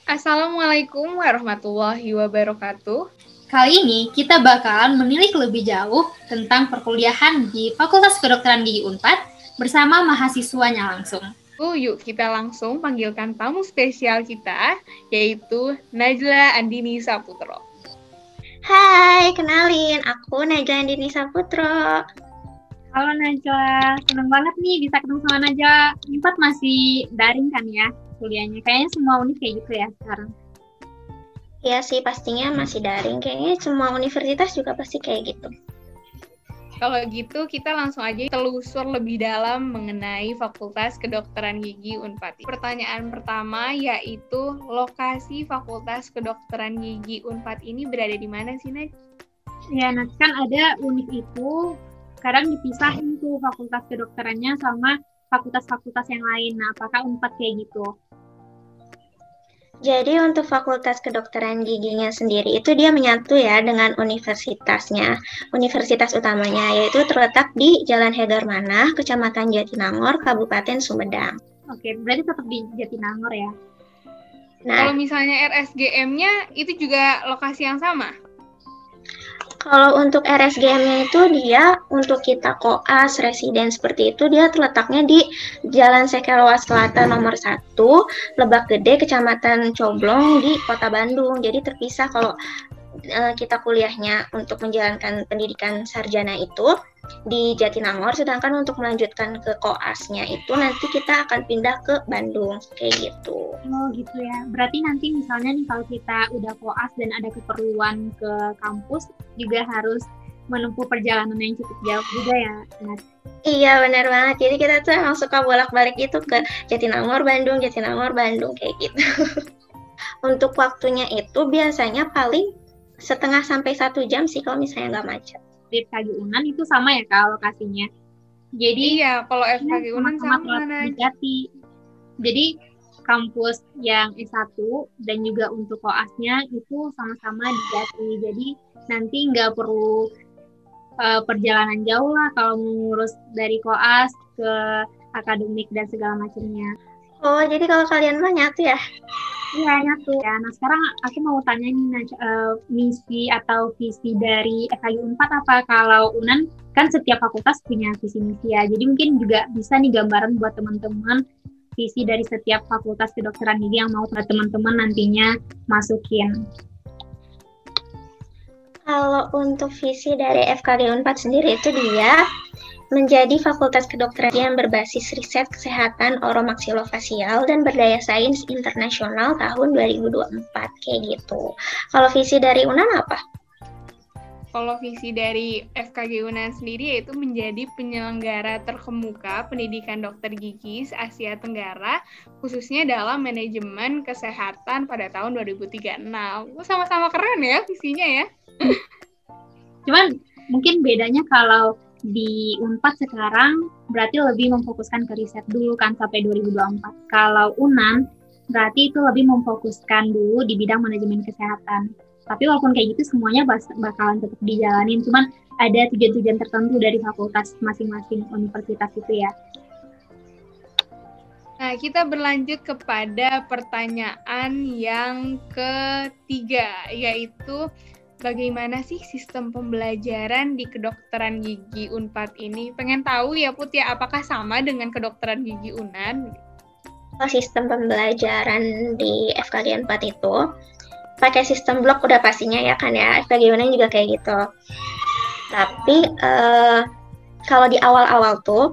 Assalamualaikum warahmatullahi wabarakatuh. Kali ini kita bakalan menilik lebih jauh tentang perkuliahan di Fakultas Kedokteran Gigi Unpad bersama mahasiswanya langsung. Yuk kita langsung panggilkan tamu spesial kita, yaitu Najla Andini Saputro. Hai, kenalin, aku Najla Andini Saputro. Halo Najla, seneng banget nih bisa ketemu sama Najla. Unpad masih daring kan ya kuliahnya? Kayaknya semua univ kayak gitu ya sekarang. Ya sih, pastinya masih daring. Kayaknya semua universitas juga pasti kayak gitu. Kalau gitu kita langsung aja telusur lebih dalam mengenai Fakultas Kedokteran Gigi Unpad. Pertanyaan pertama yaitu lokasi Fakultas Kedokteran Gigi Unpad ini berada di mana sih, Naj? Ya, nanti kan ada univ itu kadang dipisahin tuh fakultas kedokterannya sama fakultas-fakultas yang lain. Nah, apakah Unpad kayak gitu? Jadi untuk Fakultas Kedokteran Giginya sendiri itu dia menyatu ya dengan universitasnya, universitas utamanya, yaitu terletak di Jalan Hedarmanah, Kecamatan Jatinangor, Kabupaten Sumedang. Oke, berarti tetap di Jatinangor ya? Nah, kalau misalnya RSGM-nya itu juga lokasi yang sama? Kalau untuk RSGM-nya itu dia untuk kita koas, residen seperti itu dia terletaknya di Jalan Sekeloas Selatan nomor 1, Lebak Gede, Kecamatan Coblong di Kota Bandung. Jadi terpisah kalau kita kuliahnya untuk menjalankan pendidikan sarjana itu di Jatinangor, sedangkan untuk melanjutkan ke koasnya itu nanti kita akan pindah ke Bandung, kayak gitu. Oh gitu ya, berarti nanti misalnya nih kalau kita udah koas dan ada keperluan ke kampus juga harus menempuh perjalanan yang cukup jauh juga ya. Iya benar banget, jadi kita tuh emang suka bolak-balik itu ke Jatinangor, Bandung, kayak gitu. Untuk waktunya itu biasanya paling setengah sampai 1 jam sih kalau misalnya nggak macet. Di FKG Unan itu sama ya Kak lokasinya? Jadi iya, kalau FKG Unan sama di Jati. Jadi kampus yang S1 dan juga untuk koasnya itu sama-sama di Jati. Jadi nanti nggak perlu perjalanan jauh lah kalau mengurus dari koas ke akademik dan segala macamnya. Oh, jadi kalau kalian mah nyatu ya? Iya, nyatu. Ya, nah sekarang aku mau tanya nih, misi atau visi dari FKG Unpad apa? Kalau Unan kan setiap fakultas punya visi misi ya. Jadi mungkin juga bisa nih gambaran buat teman-teman visi dari setiap fakultas kedokteran gigi yang mau teman-teman nantinya masukin. Kalau untuk visi dari FKG Unpad sendiri itu dia menjadi fakultas kedokteran yang berbasis riset kesehatan oromaxilofasial dan berdaya sains internasional tahun 2024, kayak gitu. Kalau visi dari UNAN apa? Kalau visi dari FKG Unan sendiri yaitu menjadi penyelenggara terkemuka pendidikan dokter gigi Asia Tenggara, khususnya dalam manajemen kesehatan pada tahun 2036. Sama-sama keren ya visinya ya. Cuman mungkin bedanya kalau di Unpad sekarang berarti lebih memfokuskan ke riset dulu kan sampai 2024. Kalau Unan berarti itu lebih memfokuskan dulu di bidang manajemen kesehatan. Tapi walaupun kayak gitu semuanya bakalan tetap dijalanin, cuman ada tujuan-tujuan tertentu dari fakultas masing-masing universitas itu ya. Nah, kita berlanjut kepada pertanyaan yang ketiga, yaitu bagaimana sih sistem pembelajaran di kedokteran gigi Unpad ini? Pengen tahu ya Put ya, apakah sama dengan kedokteran gigi Unan? Sistem pembelajaran di FKG Unpad itu pakai sistem blok udah pastinya ya kan ya, FKG Unan juga kayak gitu. Tapi kalau di awal-awal tuh,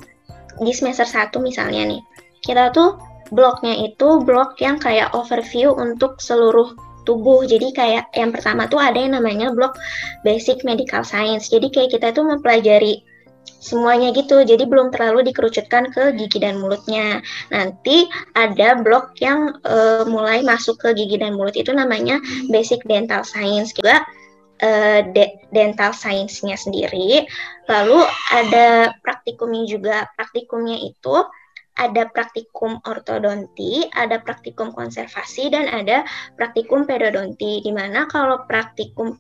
di semester 1 misalnya nih, kita tuh bloknya itu blok yang kayak overview untuk seluruh tubuh. Jadi kayak yang pertama tuh ada yang namanya blok basic medical science. Jadi kayak kita tuh mempelajari semuanya gitu. Jadi belum terlalu dikerucutkan ke gigi dan mulutnya. Nanti ada blok yang mulai masuk ke gigi dan mulut itu namanya basic dental science juga. Dental science-nya sendiri. Lalu ada praktikumnya juga. Praktikumnya itu ada praktikum ortodonti, ada praktikum konservasi, dan ada praktikum pedodonti. Di mana kalau praktikum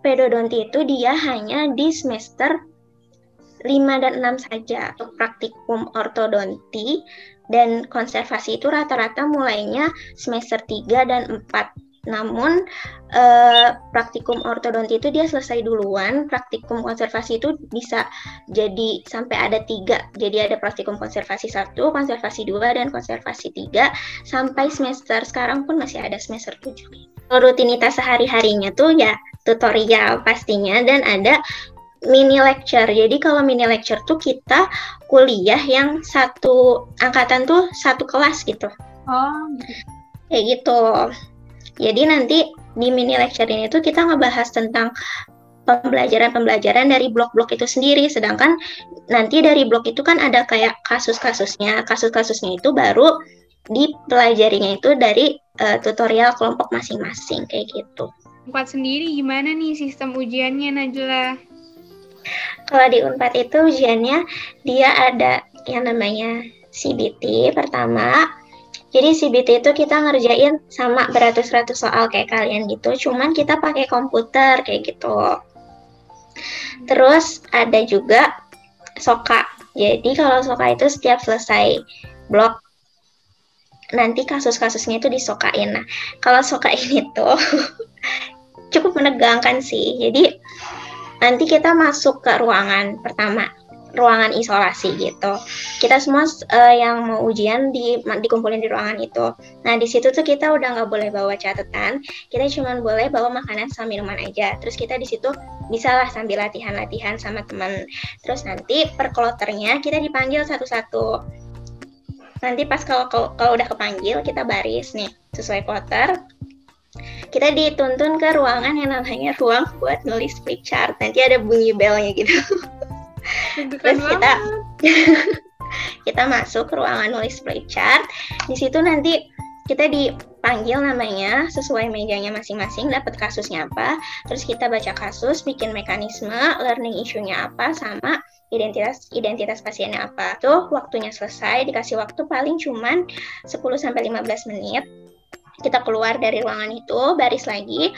pedodonti itu dia hanya di semester 5 dan 6 saja. Untuk praktikum ortodonti Dan konservasi itu rata-rata mulainya semester 3 dan 4. Namun praktikum ortodonti itu dia selesai duluan. Praktikum konservasi itu bisa jadi sampai ada 3. Jadi ada praktikum konservasi 1, konservasi 2, dan konservasi 3. Sampai semester sekarang pun masih ada semester 7. Rutinitas sehari-harinya tuh ya tutorial pastinya, dan ada mini lecture. Jadi kalau mini lecture tuh kita kuliah yang satu angkatan tuh satu kelas gitu. Oh, kayak gitu. Jadi nanti di mini lecture ini tuh kita ngebahas tentang pembelajaran dari blok-blok itu sendiri. Sedangkan nanti dari blok itu kan ada kayak kasus-kasusnya. Kasus-kasusnya itu baru dipelajarinya itu dari tutorial kelompok masing-masing kayak gitu. Unpad sendiri gimana nih sistem ujiannya, Najla? Kalau di Unpad itu ujiannya dia ada yang namanya CBT pertama. Jadi CBT itu kita ngerjain sama beratus-ratus soal kayak kalian gitu, cuman kita pakai komputer kayak gitu. Terus ada juga SOKA. Jadi kalau SOKA itu setiap selesai blok, nanti kasus-kasusnya itu disokain. Nah, kalau SOKA ini tuh cukup menegangkan sih. Jadi nanti kita masuk ke ruangan pertama, ruangan isolasi gitu. Kita semua yang mau ujian dikumpulin di ruangan itu. Nah, di situ tuh kita udah nggak boleh bawa catatan. Kita cuma boleh bawa makanan sama minuman aja. Terus kita di situ bisalah sambil latihan-latihan sama teman. Terus nanti per kloternya kita dipanggil satu-satu. Nanti pas kalau udah kepanggil, kita baris nih sesuai kloter. Kita dituntun ke ruangan yang namanya ruang buat nulis flip chart. Nanti ada bunyi belnya gitu. Terus kita masuk ke ruangan nulis flip chart. Di situ nanti kita dipanggil namanya sesuai mejanya masing-masing, dapat kasusnya apa. Terus kita baca kasus, bikin mekanisme, learning issue-nya apa, sama identitas pasiennya apa. Tuh waktunya selesai, dikasih waktu paling cuman 10-15 menit. Kita keluar dari ruangan itu, baris lagi.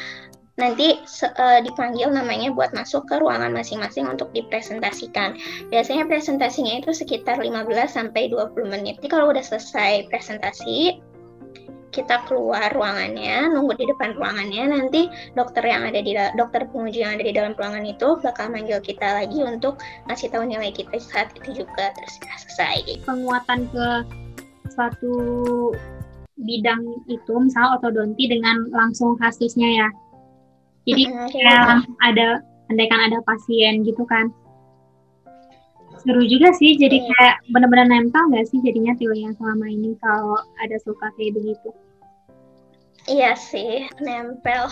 Nanti dipanggil namanya buat masuk ke ruangan masing-masing untuk dipresentasikan. Biasanya presentasinya itu sekitar 15-20 menit. Jadi kalau udah selesai presentasi, kita keluar ruangannya, nunggu di depan ruangannya. Nanti dokter penguji yang ada di dalam ruangan itu bakal manggil kita lagi untuk ngasih tahu nilai kita saat itu juga. Terus ya selesai. Penguatan ke suatu bidang itu, misalnya ortodonti dengan langsung kasusnya ya. Jadi kayak andaikan ada pasien gitu kan. Seru juga sih, jadi kayak benar-benar nempel nggak sih jadinya teori yang selama ini kalau ada suka kayak begitu? Iya sih, nempel.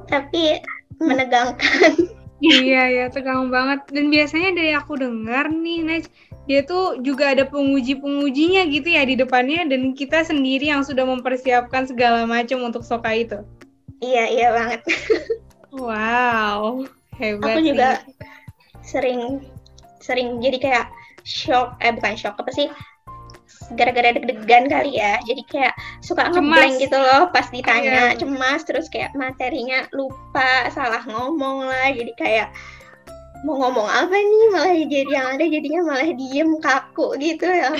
Tapi menegangkan. Iya, tegang banget. Dan biasanya dari aku dengar nih, Naj, dia tuh juga ada penguji-pengujinya gitu ya di depannya, dan kita sendiri yang sudah mempersiapkan segala macam untuk SOKA itu. Iya banget. Wow, hebat. Aku juga sering jadi kayak bukan shock, apa sih? Gara-gara deg-degan kali ya. Jadi kayak suka ngeblank gitu loh pas ditanya, cemas, terus kayak materinya lupa, salah ngomong lah. Jadi kayak mau ngomong apa nih, malah jadi yang ada jadinya malah diem kaku gitu ya.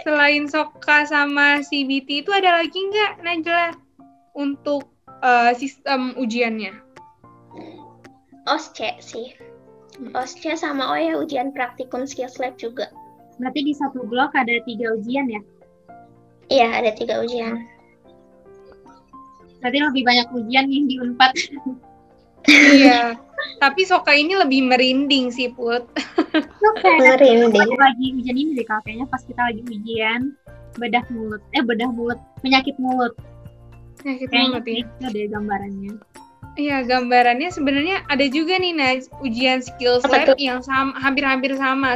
Selain SOKA sama CBT itu ada lagi nggak, Najla, untuk sistem ujiannya? OSCE sih. OSCE sama ujian praktikum skills lab juga. Berarti di satu blok ada 3 ujian ya? Iya, ada 3 ujian. Berarti lebih banyak ujian nih di Unpad. Iya, tapi SOKA ini lebih merinding sih, Put. Merinding. Lagi ujian ini deh kayaknya pas kita lagi ujian bedah mulut, penyakit mulut. Penyakit mulut ya. Itu deh gambarannya. Iya, gambarannya sebenarnya ada juga nih, ujian skills lab yang hampir-hampir sama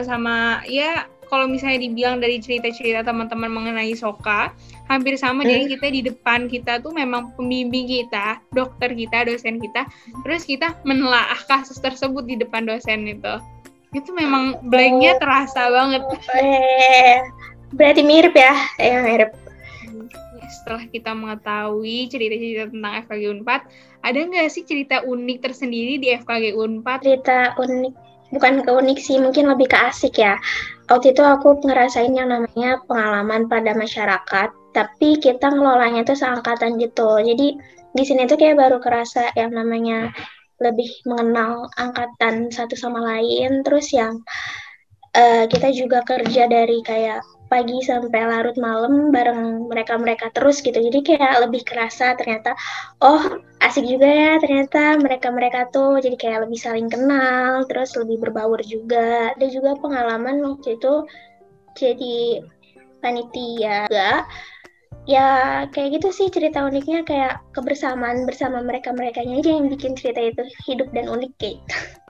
ya. Kalau misalnya dibilang dari cerita-cerita teman-teman mengenai SOKA, hampir sama. Jadi kita di depan kita tuh memang pembimbing kita, dokter kita, dosen kita, terus kita menelaah kasus tersebut di depan dosen itu. Itu memang blanknya terasa banget. Berarti mirip ya? Mirip. Setelah kita mengetahui cerita-cerita tentang FKG Unpad, ada nggak sih cerita unik tersendiri di FKG Unpad? Cerita unik bukan ke unik sih, mungkin lebih ke asik ya. Waktu itu aku ngerasain yang namanya pengalaman pada masyarakat, tapi kita ngelolanya tuh seangkatan gitu. Jadi di sini tuh kayak baru kerasa yang namanya lebih mengenal angkatan satu sama lain, terus yang kita juga kerja dari kayak pagi sampai larut malam bareng mereka-mereka terus gitu. Jadi kayak lebih kerasa ternyata, oh asik juga ya ternyata mereka-mereka tuh. Jadi kayak lebih saling kenal, terus lebih berbaur juga. Ada juga pengalaman waktu itu jadi panitia juga. Ya kayak gitu sih cerita uniknya, kayak kebersamaan bersama mereka-merekanya aja yang bikin cerita itu hidup dan unik kayak gitu.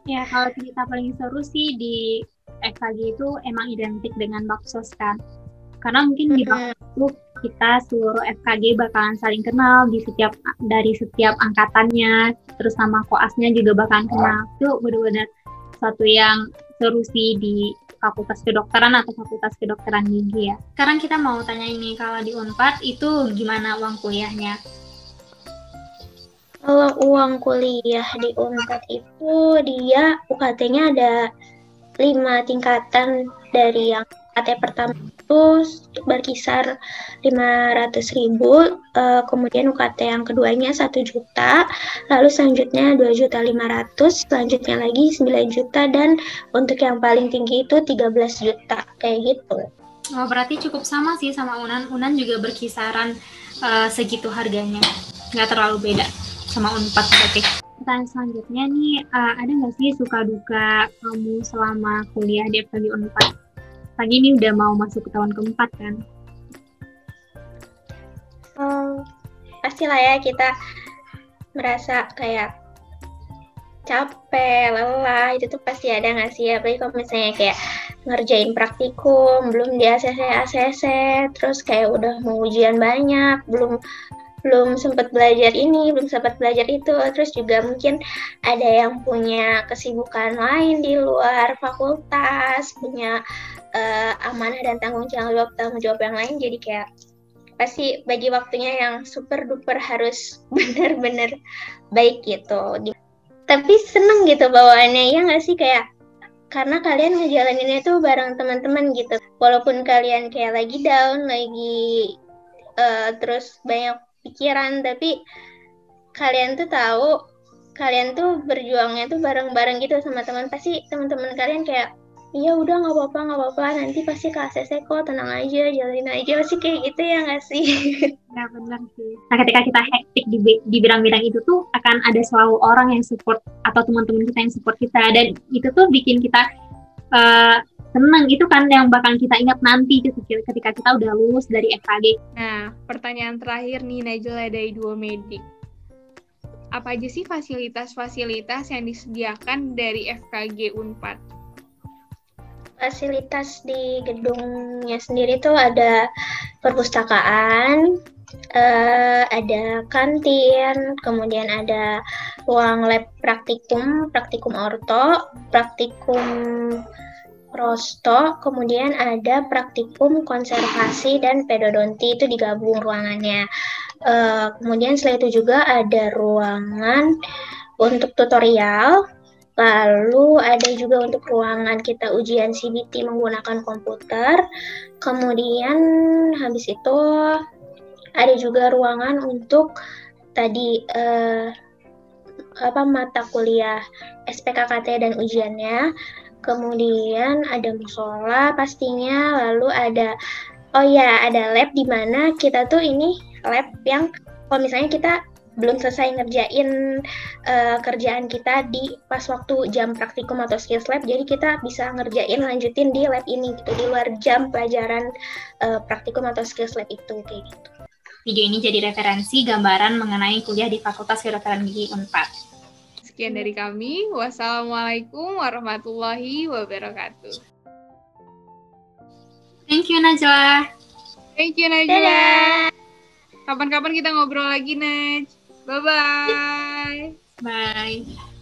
Ya, kalau cerita paling seru sih di FKG itu emang identik dengan baksos kan. Karena mungkin di baksos itu kita seluruh FKG bakalan saling kenal dari setiap angkatannya, terus sama koasnya juga bakalan kenal. Itu benar-benar satu yang seru sih di Fakultas Kedokteran atau Fakultas Kedokteran Gigi ya. Sekarang kita mau tanya ini, kalau di Unpad itu gimana uang kuliahnya? Kalau uang kuliah di Unpad itu dia UKT-nya ada 5 tingkatan. Dari yang UKT pertama itu berkisar 500.000, kemudian UKT yang keduanya 1 juta, lalu selanjutnya 2.500.000, selanjutnya lagi 9 juta, dan untuk yang paling tinggi itu 13 juta, kayak gitu. Oh, berarti cukup sama sih sama Unan. Unan juga berkisaran segitu harganya, nggak terlalu beda sama Unpad berarti. Pertanyaan selanjutnya nih, ada nggak sih suka duka kamu selama kuliah di FKG Unpad? Pagi ini udah mau masuk ke tahun keempat kan? Pastilah ya kita merasa kayak capek, lelah, itu tuh pasti ada nggak sih? Apalagi kalau misalnya kayak ngerjain praktikum, belum di ACC, terus kayak udah mau ujian banyak, belum sempat belajar ini, belum sempat belajar itu, terus juga mungkin ada yang punya kesibukan lain di luar fakultas, punya amanah dan tanggung jawab yang lain, jadi kayak pasti bagi waktunya yang super duper harus benar-benar baik gitu. Tapi seneng gitu bawaannya, ya nggak sih, kayak karena kalian ngejalaninnya tuh bareng teman-teman gitu, walaupun kalian kayak lagi down, lagi terus banyak pikiran, tapi kalian tuh tahu kalian tuh berjuangnya tuh bareng-bareng gitu sama teman. Pasti teman-teman kalian kayak, iya udah nggak apa-apa, nanti pasti ke ACC kok, tenang aja, jalanin aja, pasti kayak gitu ya nggak sih? Ya benar sih. Nah, ketika kita hektik di bidang-bidang itu tuh akan ada selalu orang yang support atau teman-teman kita yang support kita, dan itu tuh bikin kita senang. Itu kan yang bakal kita ingat nanti ketika kita udah lulus dari FKG. Nah, pertanyaan terakhir nih Najla dari Duo Medik. Apa aja sih fasilitas-fasilitas yang disediakan dari FKG Unpad? Fasilitas di gedungnya sendiri tuh ada perpustakaan, ada kantin, kemudian ada ruang lab praktikum orto, praktikum prosto, kemudian ada praktikum konservasi dan pedodonti, itu digabung ruangannya. Kemudian setelah itu juga ada ruangan untuk tutorial, lalu ada juga untuk ruangan kita ujian CBT menggunakan komputer, kemudian habis itu ada juga ruangan untuk tadi mata kuliah SPKKT dan ujiannya. Kemudian ada musola pastinya, lalu ada lab di mana kita tuh ini lab yang kalau misalnya kita belum selesai ngerjain kerjaan kita di pas waktu jam praktikum atau skills lab, jadi kita bisa lanjutin di lab ini gitu, di luar jam pelajaran praktikum atau skills lab itu, kayak gitu. Video ini jadi referensi gambaran mengenai kuliah di Fakultas Kedokteran Gigi Unpad. Sekian dari kami. Wassalamualaikum warahmatullahi wabarakatuh. Thank you, Najwa. Thank you, Najwa. Kapan-kapan kita ngobrol lagi, Naj. Bye-bye. Bye.